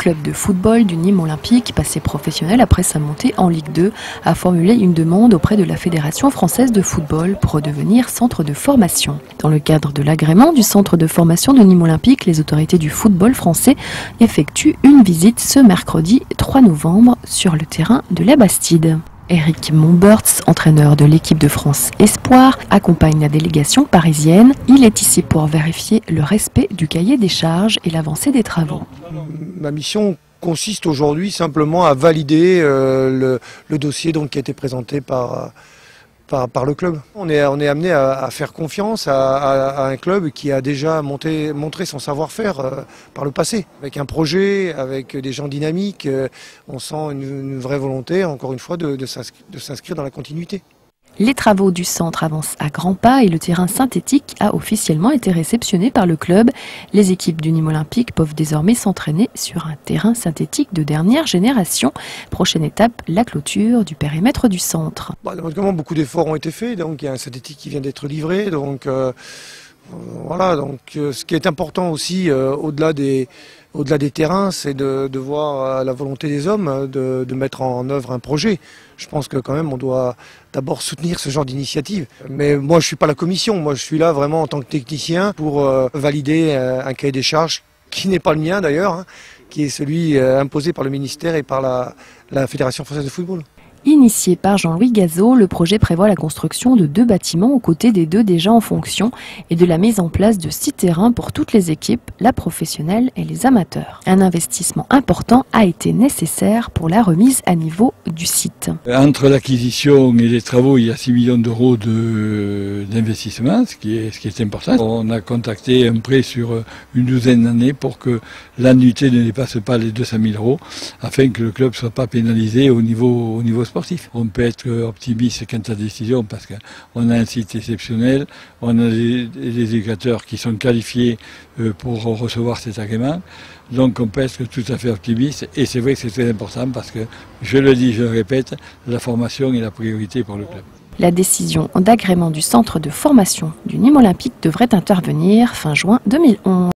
club de football du Nîmes Olympique, passé professionnel après sa montée en Ligue 2, a formulé une demande auprès de la Fédération française de football pour redevenir centre de formation. Dans le cadre de l'agrément du centre de formation de Nîmes Olympique, les autorités du football français effectuent une visite ce mercredi 3 novembre sur le terrain de la Bastide. Eric Momberts, entraîneur de l'équipe de France Espoir, accompagne la délégation parisienne. Il est ici pour vérifier le respect du cahier des charges et l'avancée des travaux. Ma mission consiste aujourd'hui simplement à valider le dossier qui a été présenté par le club. On est amené à faire confiance à un club qui a déjà montré son savoir-faire par le passé. Avec un projet, avec des gens dynamiques, on sent une vraie volonté, encore une fois, de s'inscrire dans la continuité. Les travaux du centre avancent à grands pas et le terrain synthétique a officiellement été réceptionné par le club. Les équipes du Nîmes Olympique peuvent désormais s'entraîner sur un terrain synthétique de dernière génération. Prochaine étape, la clôture du périmètre du centre. Beaucoup d'efforts ont été faits, donc il y a un synthétique qui vient d'être livré. Voilà, ce qui est important aussi, au-delà des terrains, c'est de voir la volonté des hommes de mettre en œuvre un projet. Je pense que quand même on doit d'abord soutenir ce genre d'initiative. Mais moi je ne suis pas la commission, moi je suis là vraiment en tant que technicien pour valider un cahier des charges qui n'est pas le mien d'ailleurs, qui est celui imposé par le ministère et par la Fédération française de football. Initié par Jean-Louis Gazot, le projet prévoit la construction de 2 bâtiments aux côtés des 2 déjà en fonction et de la mise en place de 6 terrains pour toutes les équipes, la professionnelle et les amateurs. Un investissement important a été nécessaire pour la remise à niveau du site. Entre l'acquisition et les travaux, il y a 6 millions d'euros d'investissement, ce qui est important. On a contacté un prêt sur une douzaine d'années pour que l'annuité ne dépasse pas les 200 000 euros, afin que le club ne soit pas pénalisé au niveau sportif. On peut être optimiste quant à la décision parce qu'on a un site exceptionnel, on a des éducateurs qui sont qualifiés pour recevoir cet agrément. Donc on peut être tout à fait optimiste et c'est vrai que c'est très important parce que, je le dis, je le répète, la formation est la priorité pour le club. La décision d'agrément du centre de formation du Nîmes Olympique devrait intervenir fin juin 2011.